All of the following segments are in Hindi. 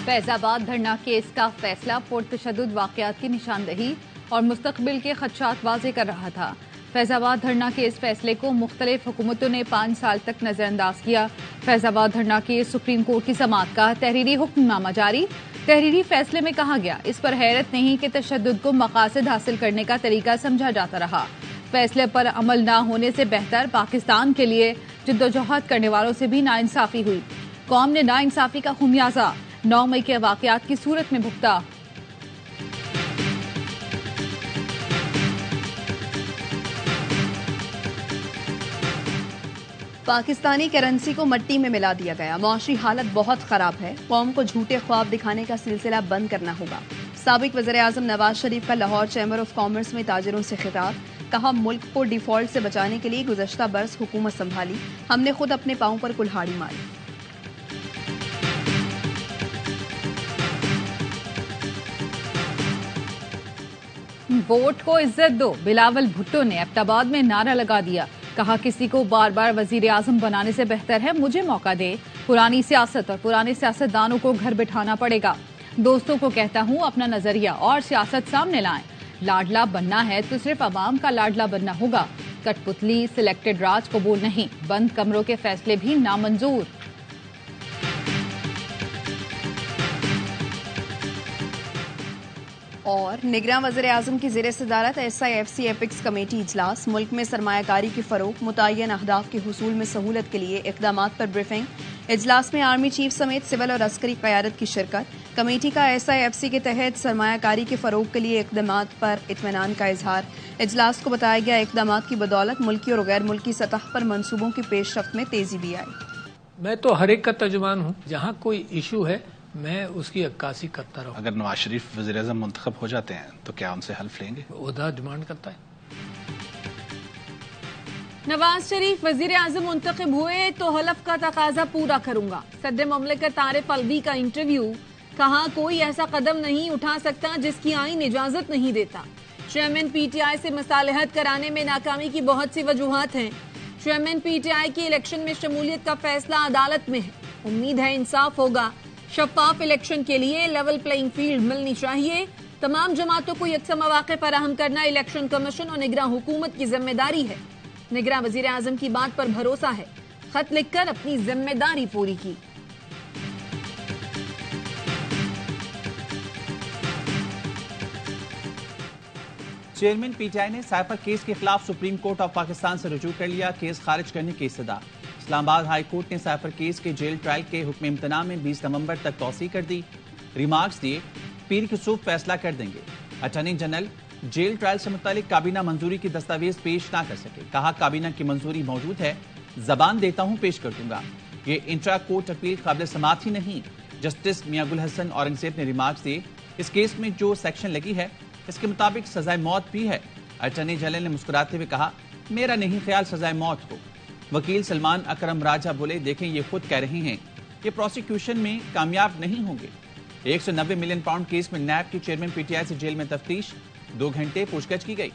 फैजाबाद धरना केस का फैसला पुरतशद्दुद वाकयात की निशानदही और मुस्तकबिल के खदशात वाजे कर रहा था। फैजाबाद धरना केस फैसले को मुख्तलिफ हुकूमतों ने 5 साल तक नजरअंदाज किया। फैजाबाद धरना केस सुप्रीम कोर्ट की समाअत का तहरीरी हुक्मनामा जारी। तहरीरी फैसले में कहा गया, इस पर हैरत नहीं कि तशद्दुद को मकासद हासिल करने का तरीका समझा जाता रहा। फैसले पर अमल न होने से बेहतर पाकिस्तान के लिए जिद्दोजहद करने वालों से भी नाइंसाफी हुई। कौम ने नाइंसाफी का खुमियाजा 9 मई के वाकयात की सूरत में भुगता। पाकिस्तानी करेंसी को मट्टी में मिला दिया गया। मौशी हालत बहुत खराब है। कौम को झूठे ख्वाब दिखाने का सिलसिला बंद करना होगा। साबिक वज़ीर-ए-आज़म नवाज शरीफ का लाहौर चैम्बर ऑफ कॉमर्स में ताजिरों से खिताब। कहा, मुल्क को डिफॉल्ट से बचाने के लिए गुज़श्ता बरस हुकूमत संभाली, हमने खुद अपने पांव पर कुल्हाड़ी मारी। वोट को इज्जत दो, बिलावल भुट्टो ने एबटाबाद में नारा लगा दिया। कहा, किसी को बार बार वजीर आजम बनाने से बेहतर है मुझे मौका दे। पुरानी सियासत और पुराने सियासतदानों को घर बिठाना पड़ेगा। दोस्तों को कहता हूं, अपना नजरिया और सियासत सामने लाएं। लाडला बनना है तो सिर्फ अवाम का लाडला बनना होगा। कठपुतली सिलेक्टेड राज कबूल नहीं। बंद कमरों के फैसले भी नामंजूर। और निगरान वज़ीर-ए-आज़म की ज़ेर सदारत SIFC एपिक्स कमेटी इजलास। मुल्क में सरमायाकारी की फरोग, मुतय्यन अहदाफ के हुसूल में सहूलत के लिए इक़दामात पर ब्रीफिंग। इजलास में आर्मी चीफ समेत सिविल और अस्करी क़यादत की शिरकत। कमेटी का SIFC के तहत सरमायाकारी के फरोग के लिए इक़दामात पर इत्मीनान का इजहार। इजलास को बताया गया, इक़दामात की बदौलत मुल्की और गैर मुल्की सतह पर मनसूबों की पेशरफ्त में तेजी भी आई। मैं तो हर एक का तर्जुमान हूँ। जहाँ कोई इशू है मैं उसकी अक्कासी करता रहूँ। अगर नवाज शरीफ वज़ीर-ए-आज़म मुंतखब हो जाते हैं तो क्या उनसे हल्फ लेंगे? ओहदा डिमांड करता है। नवाज शरीफ वजीर आजम मुंतखब हुए तो हलफ का तकाजा पूरा करूंगा। सदर ममलिकत आरिफ अलवी का इंटरव्यू। कहा, कोई ऐसा कदम नहीं उठा सकता जिसकी आईन इजाजत नहीं देता। चेयरमैन PTI से मसालहत कराने में नाकामी की बहुत सी वजूहात हैं। चेयरमैन PTI की इलेक्शन में शमूलियत का फैसला अदालत में है। उम्मीद है इंसाफ होगा। शफाफ इलेक्शन के लिए लेवल प्लेइंग फील्ड मिलनी चाहिए। तमाम जमातों को यकसा मौके फराहम करना इलेक्शन कमीशन और निगरान हुकूमत की जिम्मेदारी है। निगरान वजीर आजम की बात पर भरोसा है। खत लिखकर अपनी जिम्मेदारी पूरी की। चेयरमैन PTI ने साइफर केस के खिलाफ सुप्रीम कोर्ट ऑफ पाकिस्तान से रुजू कर लिया। केस खारिज करने की इस्तदा। इस्लामाबाद हाई कोर्ट ने साइफर केस के जेल ट्रायल के हुक्म इम्तना में 20 नवंबर तक तौसी कर दी। रिमार्क्स दिए, पीर की सुबह फैसला कर देंगे। अटॉर्नी जनरल जेल ट्रायल से मुतालिक काबीना मंजूरी की दस्तावेज पेश ना कर सके। कहा, काबीना की मंजूरी मौजूद है, जबान देता हूं पेश कर दूंगा। ये इंट्रा कोर्ट अपील काबिल समाअत ही नहीं। जस्टिस मियां गुल हसन औरंगजेब ने रिमार्क्स दिए, इस केस में जो सेक्शन लगी है इसके मुताबिक सजाए मौत भी है। अटॉर्नी जनरल ने मुस्कुराते हुए कहा, मेरा नहीं ख्याल सजाए मौत हो। वकील सलमान अकरम राजा बोले, देखें ये खुद कह रहे हैं कि प्रोसिक्यूशन में कामयाब नहीं होंगे। 190 मिलियन पाउंड केस में नैब की चेयरमैन PTI से जेल में तफ्तीश। 2 घंटे पूछताछ की गई।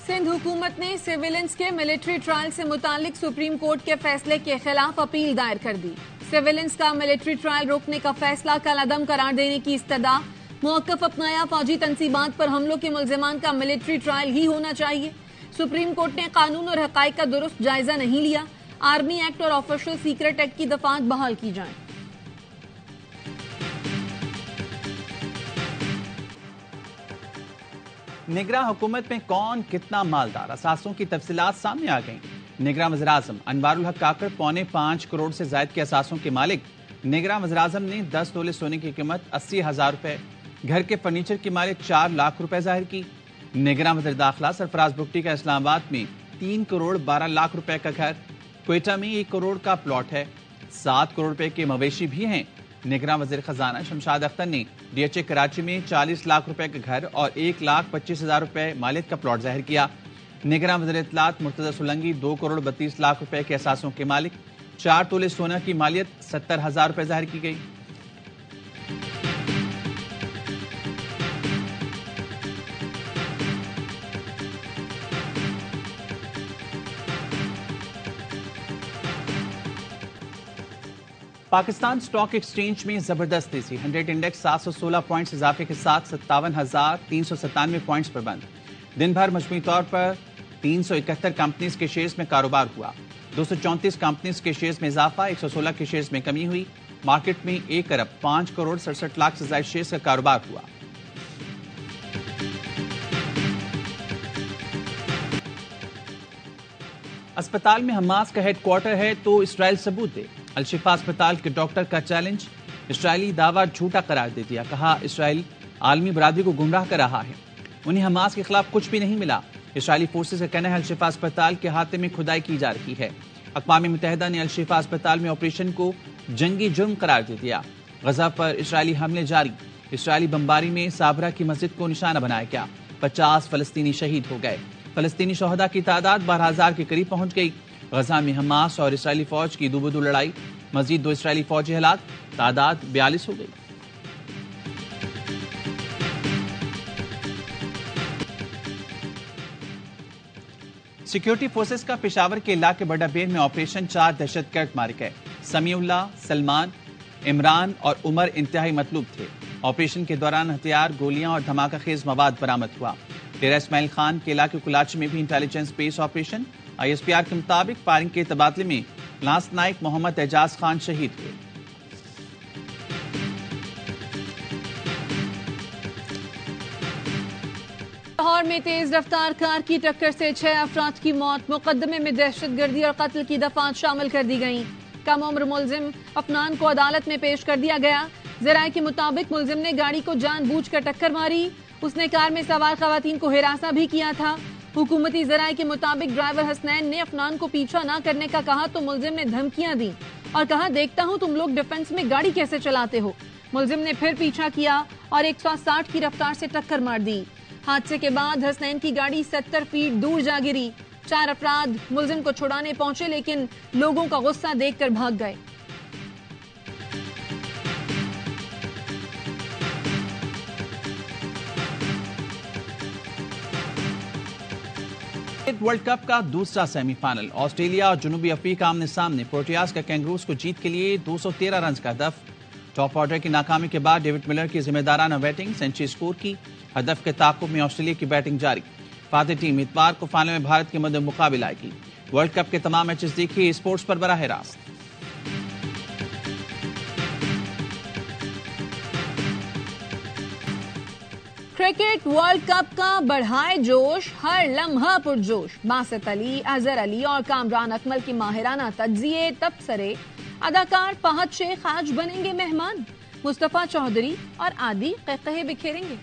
सिंध हुकूमत ने सिविलियंस के मिलिट्री ट्रायल से मुतालिक सुप्रीम कोर्ट के फैसले के खिलाफ अपील दायर कर दी। सिविलियंस का मिलिट्री ट्रायल रोकने का फैसला कलअदम करार देने की इस्तदा। मौक़िफ़ अपनाया, फौजी तंसीबात पर हमलों के मुल्ज़िमान का मिलिट्री ट्रायल ही होना चाहिए। सुप्रीम कोर्ट ने कानून और हक़ाइक़ का दुरुस्त जायजा नहीं लिया। आर्मी एक्ट और ऑफिशियल सीक्रेट एक्ट की दफात बहाल की जाए। निगरान हुकूमत में कौन कितना मालदार, असासों की तफसीलात सामने आ गई। निगरान वज़ीर-ए-आज़म अनवारुल हक काकड़ 5.25 करोड़ से ज्यादा के असासों के मालिक। निगरान वज़ीर-ए-आज़म ने 10 तोले सोने की कीमत 80,000 रुपए, घर के फर्नीचर की मालिक 4 लाख रुपए जाहिर की। निगरान वज़ीर दाखिला सरफराज बुगटी का इस्लामाबाद में 3 करोड़ 12 लाख रुपए का घर, क्वेटा में 1 करोड़ का प्लॉट है। 7 करोड़ रुपए के मवेशी भी हैं। निगरान वज़ीर खजाना शमशाद अख्तर ने DHA कराची में 40 लाख रुपए का घर और 1,25,000 रुपए मालिक का प्लॉट जाहिर किया। निगरान वज़ीर इत्तलात मुर्तज़ा सोलंकी 2 करोड़ 32 लाख रुपए के असासों के मालिक। 4 तोले सोना की मालियत 70,000 रुपए जाहिर की गई। पाकिस्तान स्टॉक एक्सचेंज में जबरदस्त तेजी। 100 इंडेक्स 716 पॉइंट्स इजाफे के साथ 57,397 पॉइंट्स पर बंद। दिन भर मजमूई तौर पर 371 कंपनीज के शेयर्स में कारोबार हुआ। 234 कंपनीज के शेयर्स में इजाफा, 116 के शेयर्स में कमी हुई। मार्केट में 1 अरब 5 करोड़ 67 लाख से ज्यादा शेयर्स का कारोबार हुआ। अस्पताल में हमास का हेडक्वार्टर है तो इसराइल सबूत दे। अल-शिफा अस्पताल के डॉक्टर का चैलेंज, इसराइली दावा झूठा करार दे दिया। कहा इसराइल आलमी बरादरी को गुमराह कर रहा है, उन्हें हमास के खिलाफ कुछ भी नहीं मिला। इसराइली फोर्सेस का कहना है अल-शिफा अस्पताल के अहाते में खुदाई की जा रही है। अक़वाम मुत्तहिदा ने अल-शिफा अस्पताल में ऑपरेशन को जंगी जुर्म करार दे दिया। गजा पर इसराइली हमले जारी। इसराइली बमबारी में साबरा की मस्जिद को निशाना बनाया गया। 50 फलस्तीनी शहीद हो गए। फलस्तीनी शोहदा की तादाद 12,000 के करीब पहुंच गई। गजा में हमास और इसराइली फौज की दूबदू लड़ाई, मजीद 2 इसराइली फौजी हलाक, तादाद 42 हो गई। सिक्योरिटी फोर्सेस का पेशावर के इलाके बड़ाबेर में ऑपरेशन 4 दहशतगर्द मारे गए। समीउल्लाह, सलमान, इमरान और उमर इंतहाई मतलूब थे। ऑपरेशन के दौरान हथियार, गोलियां और धमाका खेज मवाद बरामद हुआ। डेरा इस्माइल खान के इलाके कुलाची में भी इंटेलिजेंस बेस ऑपरेशन। ISPR के मुताबिक फायरिंग के तबादले में लांस नाइक मोहम्मद एजाज खान शहीद हुए। लाहौर में तेज रफ्तार कार की टक्कर से 6 अफराद की मौत। मुकदमे में दहशतगर्दी और कत्ल की दफात शामिल कर दी गई। कम उम्र मुलजिम अफनान को अदालत में पेश कर दिया गया। जराये के मुताबिक मुलजिम ने गाड़ी को जानबूझकर टक्कर मारी। उसने कार में सवार खवातीन को हिरासा भी किया था। हुकूमती जराये के मुताबिक ड्राइवर हसनैन ने अफनान को पीछा न करने का कहा तो मुलजिम ने धमकियां दी और कहा देखता हूं तुम लोग डिफेंस में गाड़ी कैसे चलाते हो। मुलजिम ने फिर पीछा किया और 160 की रफ्तार से टक्कर मार दी। हादसे के बाद हसनैन की गाड़ी 70 फीट दूर जा गिरी। 4 अफराद मुलजिम को छुड़ाने पहुंचे लेकिन लोगों का गुस्सा देखकर भाग गए। वर्ल्ड कप का दूसरा सेमीफाइनल, ऑस्ट्रेलिया और जनूबी अफ्रीका आमने सामने। प्रोटियाज का कैंगरूज को जीत के लिए 213 रन का हदफ। टॉप ऑर्डर की नाकामी के बाद डेविड मिलर की जिम्मेदाराना बैटिंग, सेंचुरी स्कोर की। हदफ के ताक़ुब में ऑस्ट्रेलिया की बैटिंग जारी। फातह टीम इतवार को फाइनल में भारत के मद्दे मुकाबला आएगी। वर्ल्ड कप के तमाम मैचेस देखिए स्पोर्ट्स पर बराह रास्त। क्रिकेट वर्ल्ड कप का बढ़ाए जोश, हर लम्हा पुरजोश। बासित अली, अजहर अली और कामरान अकमल की माहिराना तज्जिए, तबसरे। अदाकार फहद शेख आज बनेंगे मेहमान। मुस्तफा चौधरी और आदि कहकहे बिखेरेंगे।